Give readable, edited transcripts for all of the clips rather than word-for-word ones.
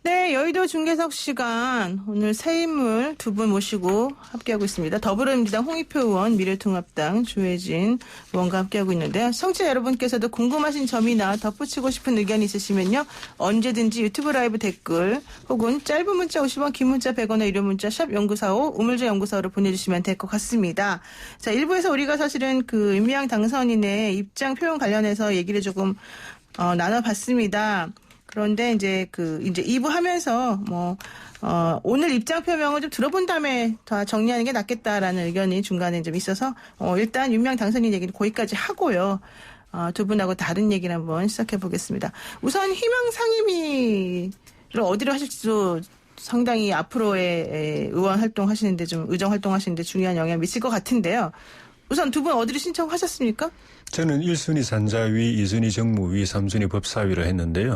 네, 여의도 중계석 시간 오늘 새 인물 두 분 모시고 함께하고 있습니다. 더불어민주당 홍익표 의원, 미래통합당 조혜진 의원과 함께하고 있는데요. 청취자 여러분께서도 궁금하신 점이나 덧붙이고 싶은 의견이 있으시면요. 언제든지 유튜브 라이브 댓글 혹은 짧은 문자 50원, 긴 문자 100원의 유료 문자 샵 0945 우물자 0945로 보내주시면 될 것 같습니다. 자, 일부에서 우리가 사실은 그 윤미향 당선인의 입장 표명 관련해서 얘기를 조금 나눠봤습니다. 그런데 이제 2부 하면서 오늘 입장 표명을 좀 들어본 다음에 더 정리하는 게 낫겠다라는 의견이 중간에 좀 있어서 일단 윤미향 당선인 얘기는 거기까지 하고요. 두 분하고 다른 얘기를 한번 시작해 보겠습니다. 우선 희망 상임위를 어디로 하실지도 상당히 앞으로의 의원 활동하시는데 좀 의정 활동하시는데 중요한 영향을 미칠 것 같은데요. 우선 두 분 어디로 신청하셨습니까? 저는 1순위 산자위, 2순위 정무위, 3순위 법사위로 했는데요.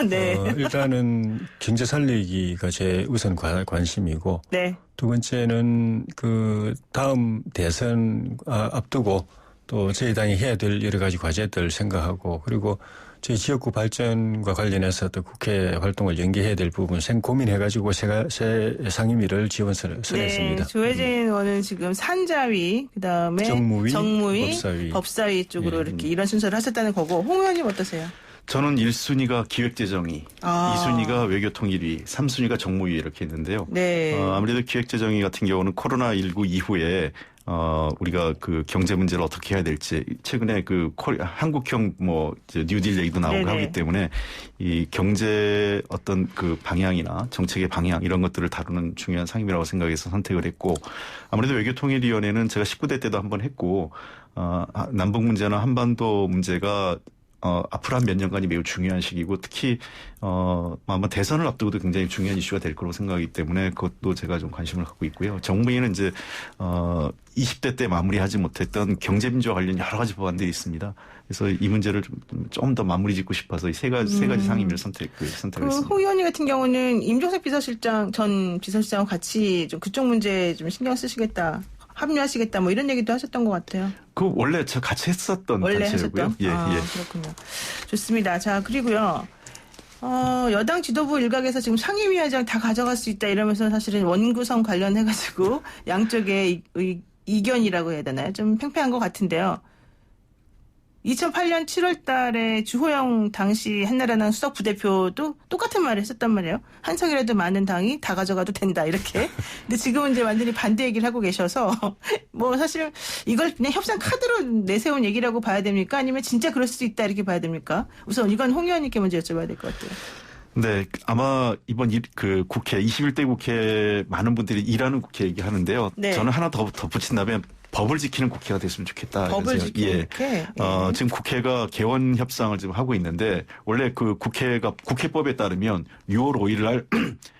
네. 일단은 경제 살리기가 제 우선 관심이고, 네. 두 번째는 그 다음 대선 앞두고 또 저희 당이 해야 될 여러 가지 과제들 생각하고, 그리고 저희 지역구 발전과 관련해서 또 국회 활동을 연계해야 될 부분 고민해가지고 새 상임위를 지원서를 했습니다. 네, 조혜진 의원은 지금 산자위, 그다음에 정무위, 법사위 쪽으로 이렇게 이런 순서를 하셨다는 거고, 홍 의원님 어떠세요? 저는 1순위가 기획재정위, 2순위가 외교통일위, 3순위가 정무위 이렇게 했는데요. 네. 아무래도 기획재정위 같은 경우는 코로나19 이후에 우리가 그 경제 문제를 어떻게 해야 될지 최근에 한국형 뉴딜 얘기도 나오고 네네. 하기 때문에 이 경제 어떤 그 방향이나 정책의 방향 이런 것들을 다루는 중요한 상임이라고 생각해서 선택을 했고, 아무래도 외교통일위원회는 제가 19대 때도 한번 했고 남북 문제나 한반도 문제가 앞으로 한 몇 년간이 매우 중요한 시기고, 특히 아마 대선을 앞두고도 굉장히 중요한 이슈가 될 거라고 생각하기 때문에 그것도 제가 좀 관심을 갖고 있고요. 정부에는 이제 20대 때 마무리하지 못했던 경제민주화 관련 여러 가지 법안들이 있습니다. 그래서 이 문제를 좀 더 마무리 짓고 싶어서 이 세 가지 상임위를 선택했습니다. 홍 의원님 같은 경우는 임종석 전 비서실장과 같이 좀 그쪽 문제에 좀 신경 쓰시겠다. 합류하시겠다 이런 얘기도 하셨던 것 같아요. 원래 저 같이 했었던 원래 단체고요. 하셨던? 예. 그렇군요. 좋습니다. 자, 그리고요. 여당 지도부 일각에서 지금 상임위원장 다 가져갈 수 있다 이러면서 사실은 원구성 관련해가지고 양쪽의 이견이라고 해야 되나요? 좀 팽팽한 것 같은데요. 2008년 7월 달에 주호영 당시 한나라당 수석 부대표도 똑같은 말을 했었단 말이에요. 한 석이라도 많은 당이 다 가져가도 된다, 이렇게. 근데 지금은 이제 완전히 반대 얘기를 하고 계셔서, 사실 이걸 그냥 협상 카드로 내세운 얘기라고 봐야 됩니까? 아니면 진짜 그럴 수도 있다, 이렇게 봐야 됩니까? 우선 이건 홍 의원님께 먼저 여쭤봐야 될 것 같아요. 네, 아마 이번 국회, 21대 국회 많은 분들이 일하는 국회 얘기하는데요. 네. 저는 하나 더 덧붙인다면 법을 지키는 국회가 됐으면 좋겠다. 법을 지키는 국회? 지금 국회가 개원 협상을 지금 하고 있는데, 원래 국회법에 따르면 6월 5일 날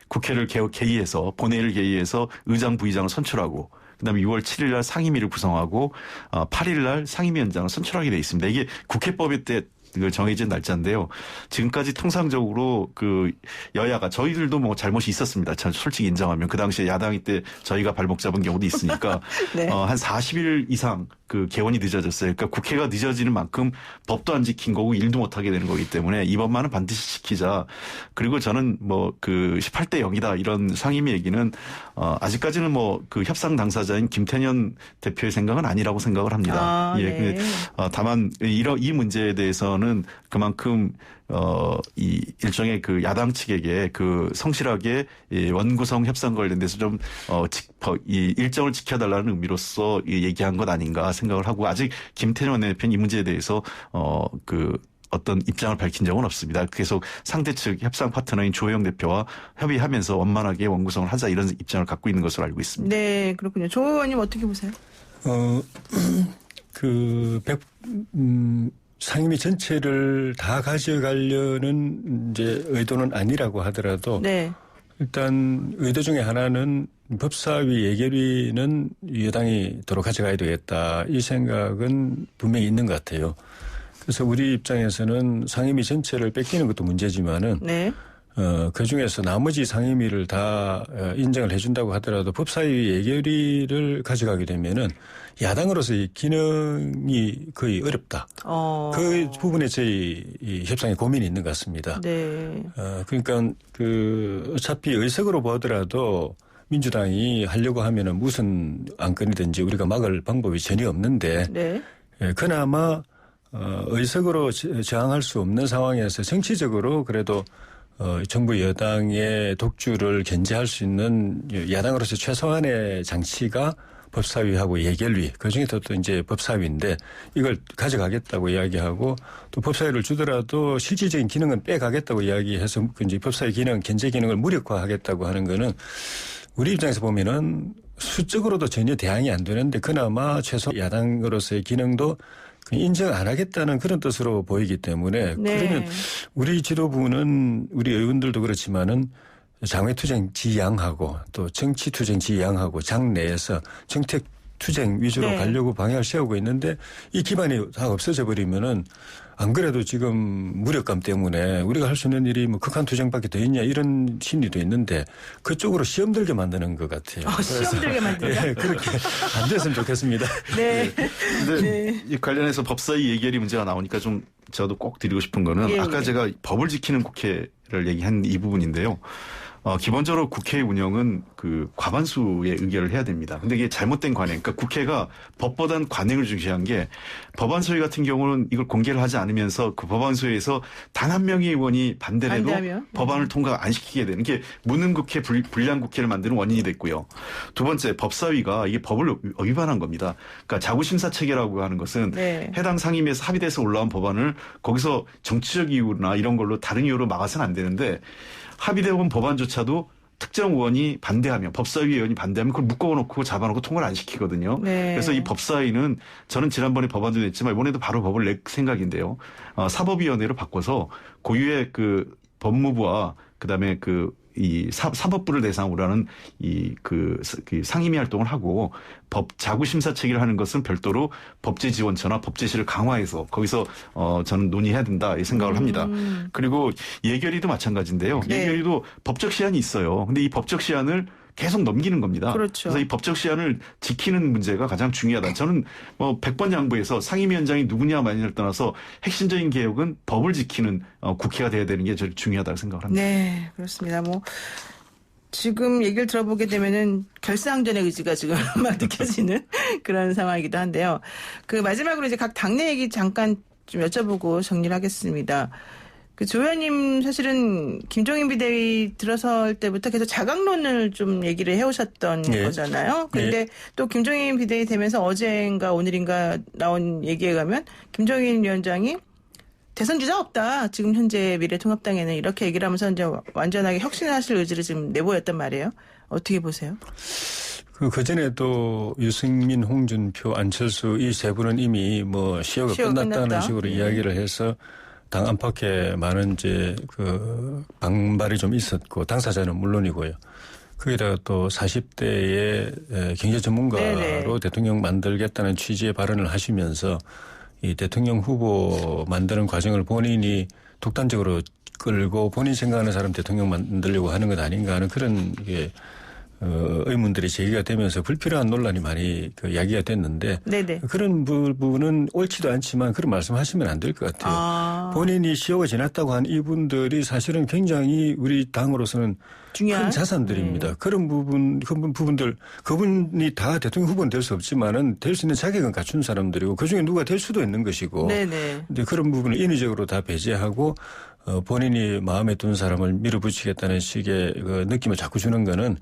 국회를 개의해서, 본회의를 개의해서 의장, 부의장을 선출하고, 그다음에 6월 7일 날 상임위를 구성하고 8일 날 상임위원장을 선출하게 돼 있습니다. 이게 국회법에 때 정해진 날짜인데요. 지금까지 통상적으로 여야가 저희들도 잘못이 있었습니다. 참 솔직히 인정하면 그 당시에 야당이 때 저희가 발목 잡은 경우도 있으니까 네. 한 40일 이상 개원이 늦어졌어요. 그러니까 국회가 늦어지는 만큼 법도 안 지킨 거고 일도 못 하게 되는 거기 때문에 이번만은 반드시 지키자. 그리고 저는 18대 0이다 이런 상임위 얘기는 아직까지는 협상 당사자인 김태년 대표의 생각은 아니라고 생각을 합니다. 네. 다만 이 문제에 대해서는 그만큼 이 일종의 야당 측에게 성실하게 원구성 협상 관련돼서 좀 이 일정을 지켜달라는 의미로서 얘기한 것 아닌가 생각을 하고, 아직 김태년 대표는 이 문제에 대해서 어떤 입장을 밝힌 적은 없습니다. 계속 상대 측 협상 파트너인 조호영 대표와 협의하면서 원만하게 원구성을 하자 이런 입장을 갖고 있는 것으로 알고 있습니다. 네, 그렇군요. 조 의원님 어떻게 보세요? 상임위 전체를 다 가져가려는 이제 의도는 아니라고 하더라도 네. 일단 의도 중에 하나는 법사위 예결위는 여당이 도로 가져가야 되겠다. 이 생각은 분명히 있는 것 같아요. 그래서 우리 입장에서는 상임위 전체를 뺏기는 것도 문제지만은 네. 그 중에서 나머지 상임위를 다 인정을 해준다고 하더라도 법사위 예결위를 가져가게 되면은 야당으로서의 기능이 거의 어렵다. 그 부분에 저희 이 협상에 고민이 있는 것 같습니다. 네. 그러니까 어차피 의석으로 보더라도 민주당이 하려고 하면은 무슨 안건이든지 우리가 막을 방법이 전혀 없는데 네. 그나마 의석으로 저항할 수 없는 상황에서 정치적으로 그래도 정부 여당의 독주를 견제할 수 있는 야당으로서 최소한의 장치가 법사위하고 예결위, 그중에 또 이제 법사위인데 이걸 가져가겠다고 이야기하고 또 법사위를 주더라도 실질적인 기능은 빼가겠다고 이야기해서 이제 법사위 기능, 견제 기능을 무력화하겠다고 하는 거는 우리 입장에서 보면은 수적으로도 전혀 대항이 안 되는데 그나마 최소 야당으로서의 기능도 인정 안 하겠다는 그런 뜻으로 보이기 때문에 네. 그러면 우리 지도부는 우리 의원들도 그렇지만은 장외투쟁 지양하고 또 정치투쟁 지양하고 장 내에서 정책투쟁 위주로 네. 가려고 방향을 세우고 있는데 이 기반이 다 없어져 버리면은 안 그래도 지금 무력감 때문에 우리가 할 수 있는 일이 뭐 극한 투쟁밖에 더 있냐 이런 심리도 있는데 그쪽으로 시험 들게 만드는 것 같아요. 시험 들게 만든다. 네, 그렇게 안 됐으면 좋겠습니다. 네. 근데 이 관련해서 법사위 예결위 문제가 나오니까 좀 저도 꼭 드리고 싶은 거는 예, 아까 예. 제가 법을 지키는 국회를 얘기한 이 부분인데요. 기본적으로 국회 운영은 그 과반수의 의결을 해야 됩니다. 근데 이게 잘못된 관행. 그러니까 국회가 법보단 관행을 중시한 게 법안 소위 같은 경우는 이걸 공개를 하지 않으면서 그 법안 소위에서 단 한 명의 의원이 반대를 해도 반대하면? 법안을 통과 안 시키게 되는 게 무능 국회, 불량 국회를 만드는 원인이 됐고요. 두 번째, 법사위가 이게 법을 위반한 겁니다. 그러니까 자구심사 체계라고 하는 것은 네. 해당 상임위에서 합의돼서 올라온 법안을 거기서 정치적 이유나 이런 걸로 다른 이유로 막아서는 안 되는데 합의되어 온 법안조차도 특정 의원이 반대하면 법사위 의원이 반대하면 그걸 묶어놓고 잡아놓고 통과를 안 시키거든요. 네. 그래서 이 법사위는 저는 지난번에 법안도 냈지만 이번에도 바로 법을 낼 생각인데요. 사법위원회로 바꿔서 고유의 그 법무부와 그다음에 이 사법부를 대상으로 하는 그 상임위 활동을 하고 자구심사 체계를 하는 것은 별도로 법제지원처나 법제실을 강화해서 거기서 저는 논의해야 된다 이 생각을 합니다. 그리고 예결위도 마찬가지인데요. 네. 예결위도 법적 시한이 있어요. 근데 이 법적 시한을 계속 넘기는 겁니다. 그렇죠. 그래서 이 법적 시한을 지키는 문제가 가장 중요하다. 저는 100번 양보해서 상임위원장이 누구냐 마냐를 떠나서 핵심적인 개혁은 법을 지키는 국회가 돼야 되는 게 제일 중요하다고 생각을 합니다. 네, 그렇습니다. 지금 얘기를 들어보게 되면은 결사항전의 의지가 지금 막 느껴지는 그런 상황이기도 한데요. 마지막으로 이제 각 당내 얘기 잠깐 좀 여쭤보고 정리를 하겠습니다. 조 의원님 사실은 김종인 비대위 들어설 때부터 계속 자강론을 좀 얘기를 해오셨던 예. 거잖아요. 그런데 또 김종인 비대위 되면서 어제인가 오늘인가 나온 얘기에 가면 김종인 위원장이 대선 주자 없다. 지금 현재 미래통합당에는 이렇게 얘기를 하면서 이제 완전하게 혁신하실 의지를 지금 내보였단 말이에요. 어떻게 보세요? 그전에도 유승민, 홍준표, 안철수 이 세 분은 이미 시효가 끝났다는 끝났다. 식으로 이야기를 해서 당 안팎에 많은 이제 반발이 좀 있었고 당사자는 물론이고요. 거기다가 또 40대의 경제 전문가로 네네. 대통령 만들겠다는 취지의 발언을 하시면서 이 대통령 후보 만드는 과정을 본인이 독단적으로 끌고 본인 생각하는 사람 대통령 만들려고 하는 것 아닌가 하는 그런 의문들이 제기가 되면서 불필요한 논란이 많이 야기가 됐는데 네네. 그런 부분은 옳지도 않지만 그런 말씀하시면 안 될 것 같아요. 본인이 시효가 지났다고 한 이분들이 사실은 굉장히 우리 당으로서는 중요한 큰 자산들입니다. 그런 부분들 그분이 다 대통령 후보는 될 수 없지만은 될 수 있는 자격은 갖춘 사람들이고 그중에 누가 될 수도 있는 것이고. 네네. 근데 그런 부분을 인위적으로 다 배제하고 본인이 마음에 든 사람을 밀어붙이겠다는 식의 느낌을 자꾸 주는 거는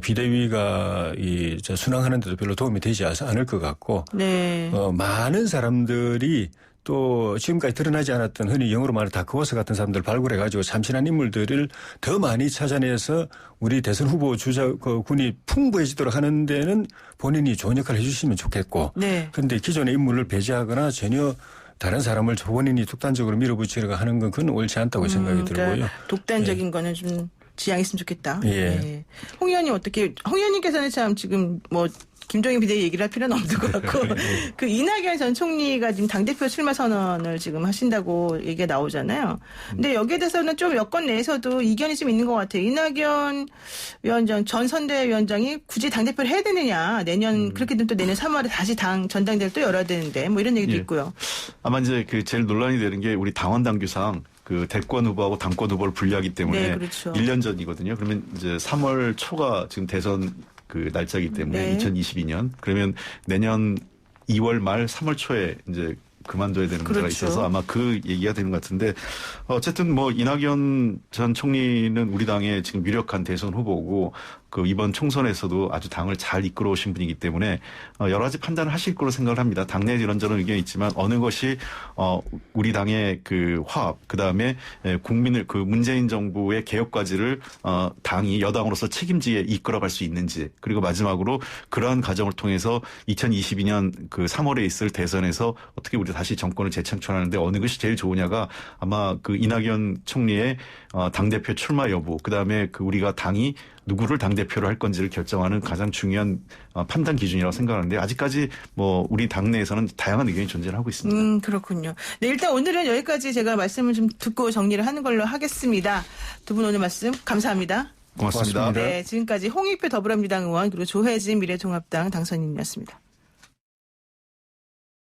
비대위가 순항하는 데도 별로 도움이 되지 않을 것 같고. 네. 많은 사람들이 또 지금까지 드러나지 않았던 흔히 영어로 말하는 다크호스 같은 사람들 발굴해가지고 참신한 인물들을 더 많이 찾아내서 우리 대선 후보 주자군이 풍부해지도록 하는 데는 본인이 좋은 역할을 해주시면 좋겠고. 네. 그런데 기존의 인물을 배제하거나 전혀 다른 사람을 본인이 독단적으로 밀어붙이려고 하는 건 그건 옳지 않다고 생각이 들고요. 독단적인 거는 좀 지향했으면 좋겠다. 예. 네. 홍 의원님 어떻게, 홍 의원님께서는 참 지금 뭐 김종인 비대위 얘기를 할 필요는 없는 것 같고 그 이낙연 전 총리가 지금 당대표 출마 선언을 지금 하신다고 얘기가 나오잖아요. 근데 여기에 대해서는 좀 여권 내에서도 이견이 좀 있는 것 같아요. 이낙연 위원장 전 선대위원장이 굳이 당대표를 해야 되느냐. 내년 그렇게 되면 또 내년 3월에 다시 전당대회를 또 열어야 되는데 뭐 이런 얘기도 예. 있고요. 아마 이제 그 제일 논란이 되는 게 우리 당원 당규상 그 대권 후보하고 당권 후보를 분리하기 때문에 네, 그렇죠. 1년 전이거든요. 그러면 이제 3월 초가 지금 대선 그 날짜이기 때문에 네. 2022년 그러면 내년 2월 말 3월 초에 이제 그만둬야 되는 문제가 그렇죠. 있어서 아마 그 얘기가 되는 것 같은데 어쨌든 뭐 이낙연 전 총리는 우리 당의 지금 유력한 대선 후보고 그 이번 총선에서도 아주 당을 잘 이끌어 오신 분이기 때문에 여러 가지 판단을 하실 거로 생각을 합니다. 당내 이런저런 의견이 있지만 어느 것이 우리 당의 그 화합 그다음에 국민을 그 문재인 정부의 개혁과제를 당이 여당으로서 책임지게 이끌어갈 수 있는지 그리고 마지막으로 그러한 과정을 통해서 2022년 그 3월에 있을 대선에서 어떻게 우리 다시 정권을 재창출하는데 어느 것이 제일 좋으냐가 아마 그 이낙연 총리의 당대표 출마 여부 그다음에 그 우리가 당이 누구를 당대표로 할 건지를 결정하는 가장 중요한 판단 기준이라고 생각하는데 아직까지 뭐 우리 당내에서는 다양한 의견이 존재하고 있습니다. 그렇군요. 네, 일단 오늘은 여기까지 제가 말씀을 좀 듣고 정리를 하는 걸로 하겠습니다. 두 분 오늘 말씀 감사합니다. 고맙습니다. 고맙습니다. 네, 지금까지 홍익표 더불어민주당 의원 그리고 조혜진 미래통합당 당선인이었습니다.